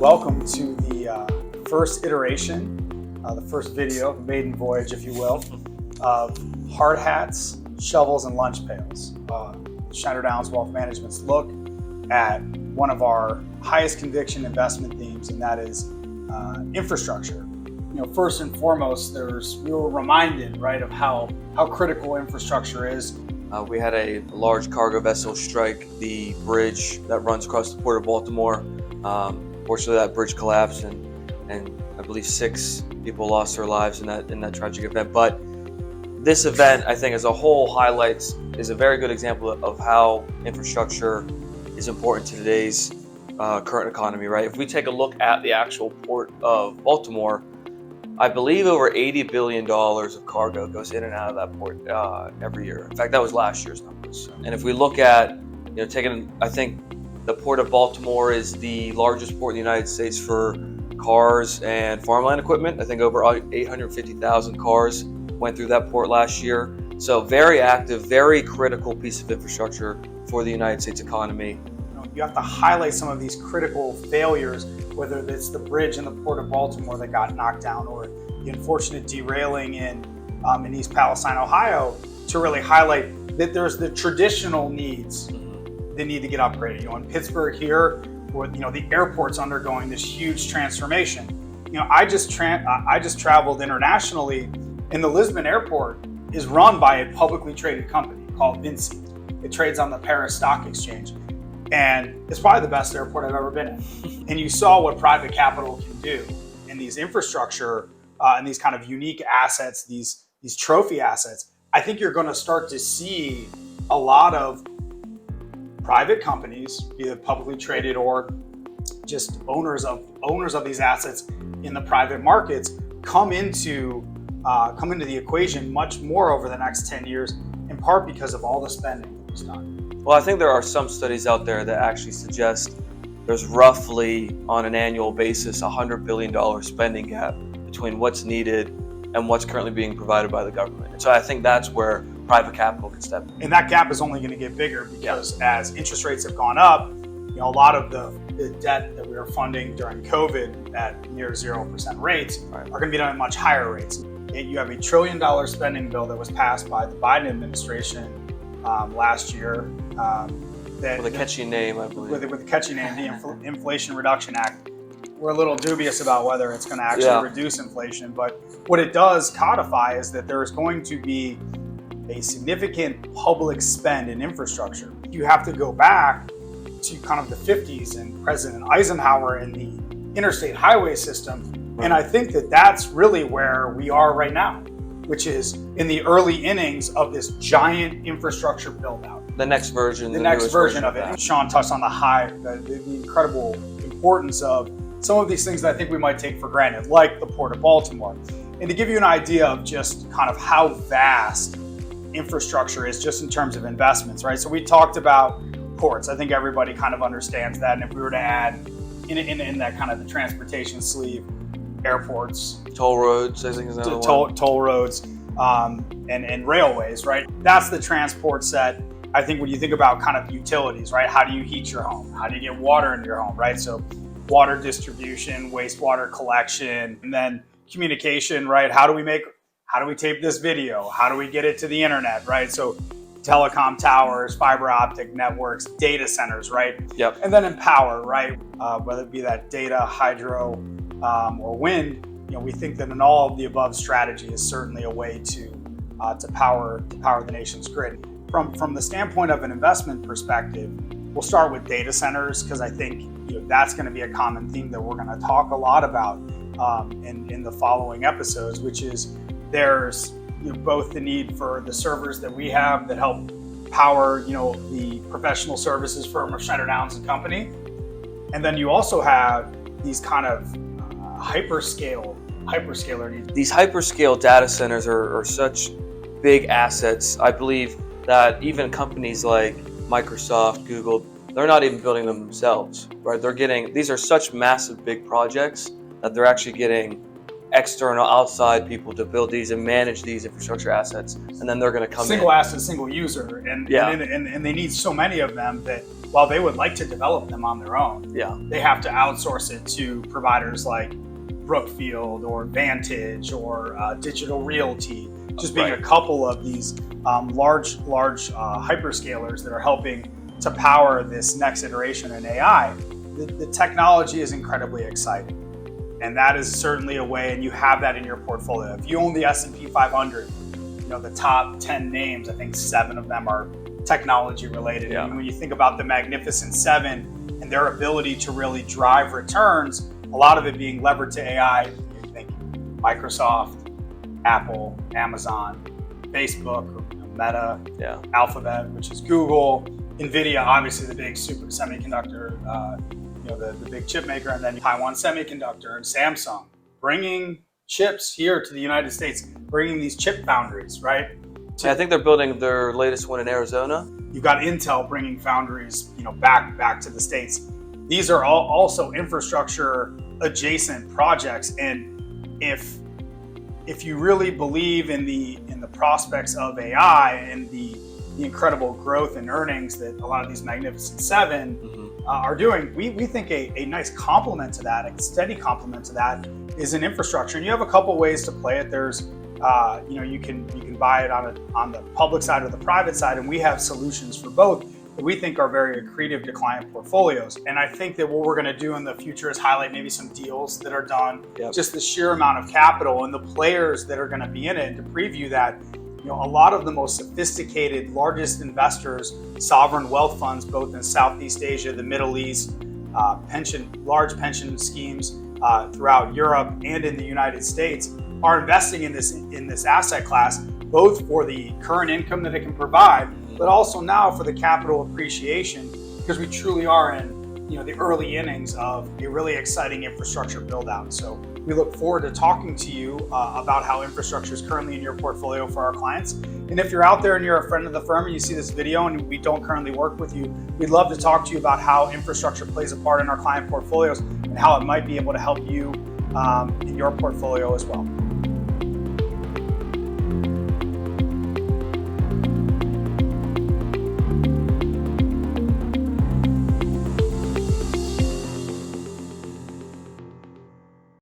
Welcome to the first iteration, the first video, maiden voyage, if you will, of hard hats, shovels, and lunch pails. Schneider Wealth Management's look at one of our highest conviction investment themes, and that is infrastructure. First and foremost, we were reminded, right, of how critical infrastructure is. We had a large cargo vessel strike the bridge that runs across the port of Baltimore. Fortunately, that bridge collapsed, and I believe 6 people lost their lives in that tragic event. But this event, I think, as a whole, is a very good example of how infrastructure is important to today's current economy. Right? If we take a look at the actual port of Baltimore, I believe over $80 billion of cargo goes in and out of that port every year. In fact, that was last year's numbers. And if we look at, I think the port of Baltimore is the largest port in the United States for cars and farmland equipment. I think over 850,000 cars went through that port last year. So very active, very critical piece of infrastructure for the United States economy. You have to highlight some of these critical failures, whether it's the bridge in the port of Baltimore that got knocked down or the unfortunate derailing in East Palestine, Ohio, to really highlight that there's the traditional needs that need to get upgraded. In Pittsburgh here, where the airport's undergoing this huge transformation. I just traveled internationally, and the Lisbon airport is run by a publicly traded company called Vinci. It trades on the Paris Stock Exchange. And it's probably the best airport I've ever been in. And you saw what private capital can do in these infrastructure and these kind of unique assets, these trophy assets. I think you're going to start to see a lot of private companies, either publicly traded or just owners of these assets in the private markets, come into the equation much more over the next 10 years, in part because of all the spending that was done. Well, I think there are some studies out there that actually suggest there's roughly, on an annual basis, $100 billion spending gap between what's needed and what's currently being provided by the government. And so I think that's where private capital can step in. And that gap is only going to get bigger because as interest rates have gone up, a lot of the debt that we were funding during COVID at near 0% rates are going to be done at much higher rates. You have $1 trillion spending bill that was passed by the Biden administration last year. With a catchy name, I believe. With a catchy name, the Inflation Reduction Act. We're a little dubious about whether it's going to actually reduce inflation, but what it does codify is that there is going to be a significant public spend in infrastructure. You have to go back to kind of the 50s and President Eisenhower and the interstate highway system, and I think that that's really where we are right now, which is in the early innings of this giant infrastructure build-out. The next version of it. Sean touched on the incredible importance of some of these things that I think we might take for granted, like the Port of Baltimore. And to give you an idea of just kind of how vast infrastructure is just in terms of investments, right? So we talked about ports. I think everybody kind of understands that. And if we were to add in that kind of the transportation sleeve, airports, toll roads, I think is another one. Toll roads, and railways, right? That's the transport set. I think when you think about kind of utilities, right? How do you heat your home? How do you get water into your home, right? So water distribution, wastewater collection, and then communication, right? How do we tape this video? How do we get it to the internet, right? So telecom towers, fiber optic networks, data centers, right? Yep. And then in power, right? Whether it be that data, hydro, or wind, we think that an all of the above strategy is certainly a way to power the nation's grid. From the standpoint of an investment perspective, we'll start with data centers because I think that's going to be a common theme that we're going to talk a lot about in the following episodes, which is there's both the need for the servers that we have that help power the professional services firm of Schneider and Company, and then you also have these kind of hyperscaler needs. These hyperscale data centers are such big assets. I believe that even companies like Microsoft, Google, they're not even building them themselves, right? These are such massive big projects that they're actually getting external outside people to build these and manage these infrastructure assets, and then they're going to come single in. asset, single user, and they need so many of them that while they would like to develop them on their own, they have to outsource it to providers like Brookfield or Vantage or Digital Realty, just being a couple of these large hyperscalers that are helping to power this next iteration in AI. The technology is incredibly exciting. And that is certainly a way, and you have that in your portfolio. If you own the S&P 500, the top 10 names, I think 7 of them are technology related. And when you think about the Magnificent Seven and their ability to really drive returns, a lot of it being levered to AI, you think Microsoft, Apple, Amazon, Facebook, Meta, Alphabet, which is Google, NVIDIA, obviously the big super semiconductor, the big chip maker, and then Taiwan Semiconductor and Samsung, bringing chips here to the United States, bringing these chip foundries, right? I think they're building their latest one in Arizona. You've got Intel bringing foundries, back to the States. These are all also infrastructure adjacent projects, and if you really believe in the prospects of AI and the incredible growth and earnings that a lot of these Magnificent Seven are doing, we think a nice complement to that, a steady complement to that, is in infrastructure. And you have a couple ways to play it. There's, you can buy it on the public side or the private side, and we have solutions for both that we think are very accretive to client portfolios. And I think that what we're going to do in the future is highlight maybe some deals that are done, just the sheer amount of capital and the players that are going to be in it, and to preview that. A lot of the most sophisticated, largest investors, sovereign wealth funds, both in Southeast Asia, the Middle East, large pension schemes throughout Europe and in the United States, are investing in this asset class, both for the current income that it can provide, but also now for the capital appreciation, because we truly are in the early innings of a really exciting infrastructure build out. So we look forward to talking to you about how infrastructure is currently in your portfolio for our clients. And if you're out there and you're a friend of the firm and you see this video and we don't currently work with you, we'd love to talk to you about how infrastructure plays a part in our client portfolios and how it might be able to help you in your portfolio as well.